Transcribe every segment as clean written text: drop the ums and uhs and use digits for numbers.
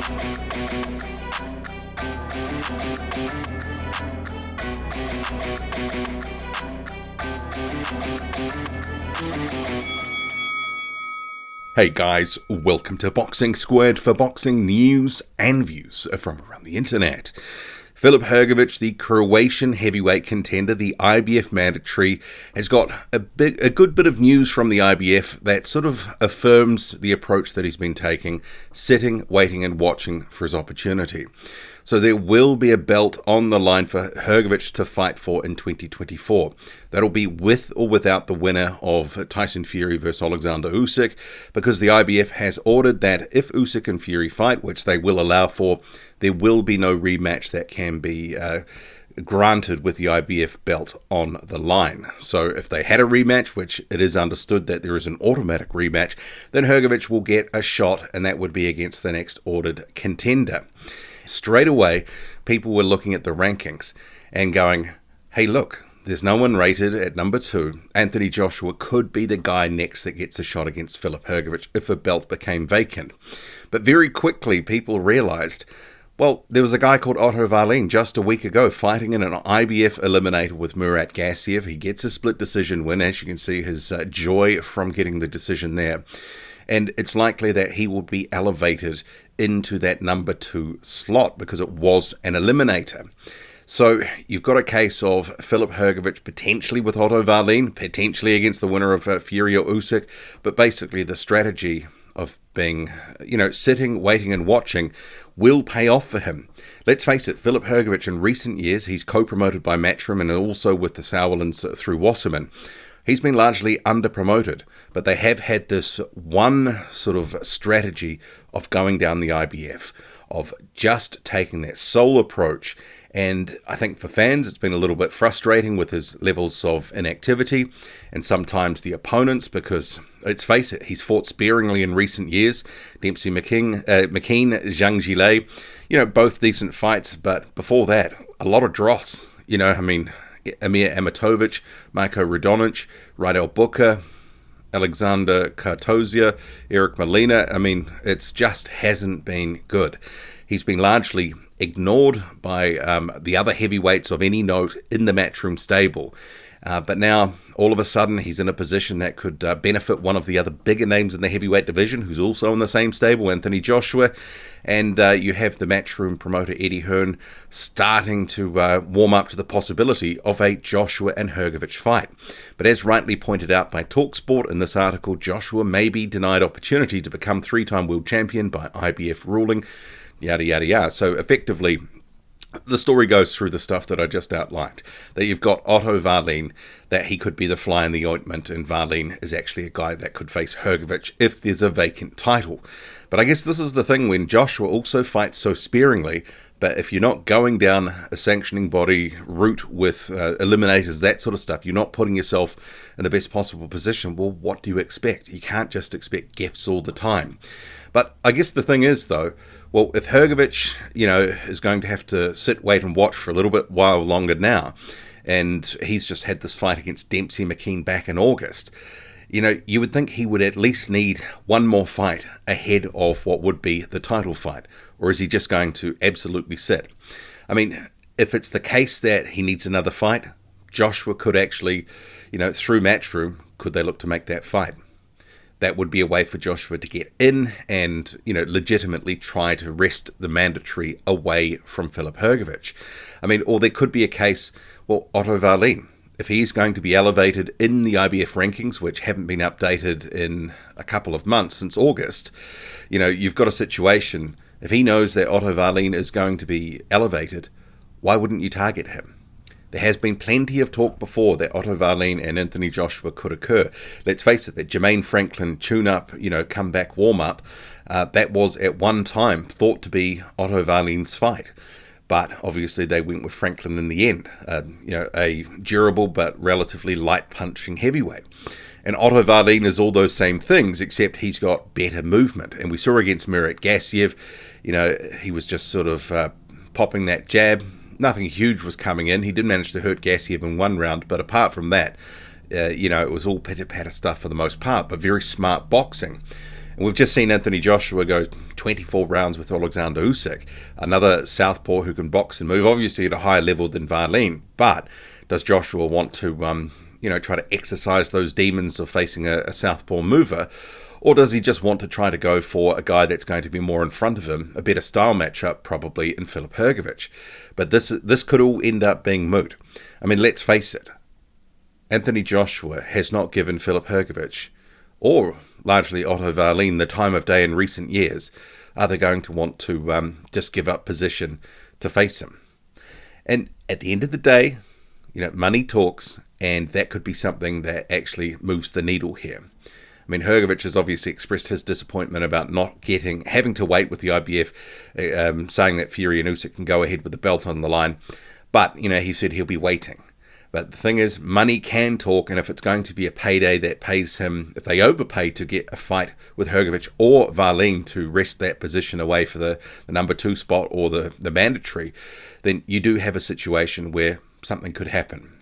Hey guys, welcome to Boxing Squared for boxing news and views from around the internet. Filip Hrgovic, the Croatian heavyweight contender, the IBF mandatory, has got a good bit of news from the IBF that sort of affirms the approach that he's been taking, sitting, waiting and watching for his opportunity. So there will be a belt on the line for Hrgovic to fight for in 2024. That'll be with or without the winner of Tyson Fury versus Oleksandr Usyk, because the IBF has ordered that if Usyk and Fury fight, which they will allow for, there will be no rematch that can be granted with the IBF belt on the line. So if they had a rematch, which it is understood that there is an automatic rematch, then Hrgovic will get a shot, and that would be against the next ordered contender. Straight away, people were looking at the rankings and going, hey, look, there's no one rated at number 2. Anthony Joshua could be the guy next that gets a shot against Filip Hrgovic if a belt became vacant. But very quickly, people realized, well, there was a guy called Otto Wallin just a week ago fighting in an IBF eliminator with Murat Gassiev. He gets a split decision win. As you can see, his joy from getting the decision there. And it's likely that he will be elevated into that number 2 slot because it was an eliminator. So you've got a case of Filip Hrgovic potentially with Otto Wallin, potentially against the winner of Fury or Usyk, but basically the strategy of being, sitting, waiting and watching will pay off for him. Let's face it, Filip Hrgovic in recent years, he's co-promoted by Matchroom and also with the Sauerlands through Wasserman. He's been largely under-promoted, but they have had this one sort of strategy of going down the IBF, of just taking that sole approach. And I think for fans, it's been a little bit frustrating with his levels of inactivity and sometimes the opponents, because let's face it, he's fought sparingly in recent years. Dempsey McKean, Zhang Jilei, both decent fights, but before that, a lot of dross. Amir Amatovic, Marko Radonic, Rydell Booker, Alexander Kartozia, Eric Molina. It's just hasn't been good. He's been largely ignored by the other heavyweights of any note in the Matchroom stable. But now, all of a sudden, he's in a position that could benefit one of the other bigger names in the heavyweight division, who's also in the same stable, Anthony Joshua. And you have the Matchroom promoter, Eddie Hearn, starting to warm up to the possibility of a Joshua and Hrgovic fight. But as rightly pointed out by TalkSport in this article, Joshua may be denied opportunity to become 3-time world champion by IBF ruling, yada, yada, yada. So effectively, the story goes through the stuff that I just outlined, that you've got Otto Wallin, that he could be the fly in the ointment, and Wallin is actually a guy that could face Hrgovic if there's a vacant title. But I guess this is the thing when Joshua also fights so sparingly, but if you're not going down a sanctioning body route with eliminators, that sort of stuff, you're not putting yourself in the best possible position, well, what do you expect? You can't just expect gifts all the time. But I guess the thing is, though, well, if Hrgovic, is going to have to sit, wait and watch for a little bit while longer now, and he's just had this fight against Dempsey McKean back in August, you would think he would at least need one more fight ahead of what would be the title fight. Or is he just going to absolutely sit? If it's the case that he needs another fight, Joshua could actually, through Matchroom, could they look to make that fight? That would be a way for Joshua to get in and, legitimately try to wrest the mandatory away from Filip Hrgovic. Or there could be a case, well, Otto Wallin, if he's going to be elevated in the IBF rankings, which haven't been updated in a couple of months since August, you've got a situation, if he knows that Otto Wallin is going to be elevated, why wouldn't you target him? There has been plenty of talk before that Otto Wallin and Anthony Joshua could occur. Let's face it, that Jermaine Franklin tune-up, comeback warm-up, that was at one time thought to be Otto Wallin's fight. But obviously they went with Franklin in the end, a durable but relatively light punching heavyweight. And Otto Wallin is all those same things, except he's got better movement. And we saw against Murat Gassiev, he was just sort of popping that jab. Nothing huge was coming in. He did manage to hurt Gassiev in one round, but apart from that, it was all pitter-patter stuff for the most part, but very smart boxing. And we've just seen Anthony Joshua go 24 rounds with Oleksandr Usyk, another southpaw who can box and move, obviously at a higher level than Wallin. But does Joshua want to, try to exercise those demons of facing a southpaw mover? Or does he just want to try to go for a guy that's going to be more in front of him, a better style matchup probably in Filip Hrgovic? But this could all end up being moot. I mean, let's face it. Anthony Joshua has not given Filip Hrgovic, or largely Otto Wallin, the time of day in recent years. Are they going to want to just give up position to face him? And at the end of the day, money talks, and that could be something that actually moves the needle here. I mean, Hrgovic has obviously expressed his disappointment about having to wait with the IBF, saying that Fury and Usyk can go ahead with the belt on the line. But, he said he'll be waiting. But the thing is, money can talk, and if it's going to be a payday that pays him, if they overpay to get a fight with Hrgovic or Wallin to wrest that position away for the number 2 spot or the mandatory, then you do have a situation where something could happen.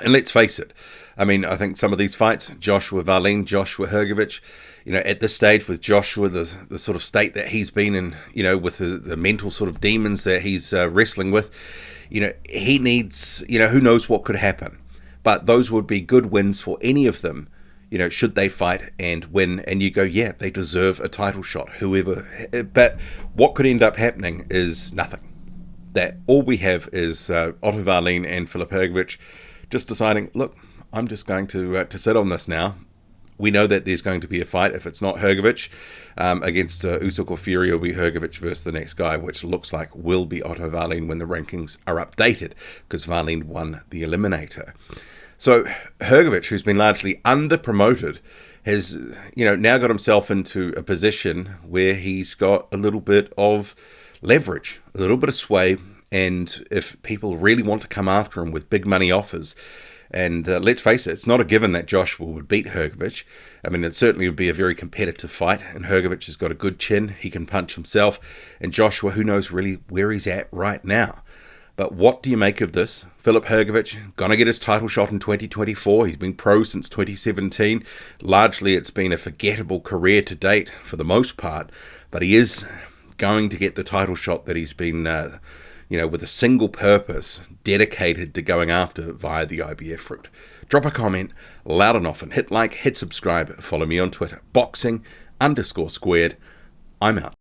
And let's face it, I mean, I think some of these fights, Joshua Wallin, Joshua Hrgovic, at this stage with Joshua, the sort of state that he's been in, with the mental sort of demons that he's wrestling with, he needs, who knows what could happen. But those would be good wins for any of them, should they fight and win. And you go, yeah, they deserve a title shot, whoever. But what could end up happening is nothing. That all we have is Otto Wallin and Filip Hrgovic just deciding, look, I'm just going to sit on this now. We know that there's going to be a fight. If it's not Hrgovic against Usyk or Fury, it'll be Hrgovic versus the next guy, which looks like will be Otto Wallin when the rankings are updated, because Wallin won the eliminator. So Hrgovic, who's been largely under-promoted, has now got himself into a position where he's got a little bit of leverage, a little bit of sway, and if people really want to come after him with big money offers, and let's face it, it's not a given that Joshua would beat Hrgovic. I mean, it certainly would be a very competitive fight, and Hrgovic has got a good chin, he can punch himself, and Joshua, who knows really where he's at right now. But what do you make of this? Filip Hrgovic, gonna get his title shot in 2024. He's been pro since 2017. Largely, it's been a forgettable career to date for the most part, but he is going to get the title shot that he's been with a single purpose, dedicated to going after via the IBF route. Drop a comment loud and often. Hit like, hit subscribe. Follow me on Twitter. Boxing_squared. I'm out.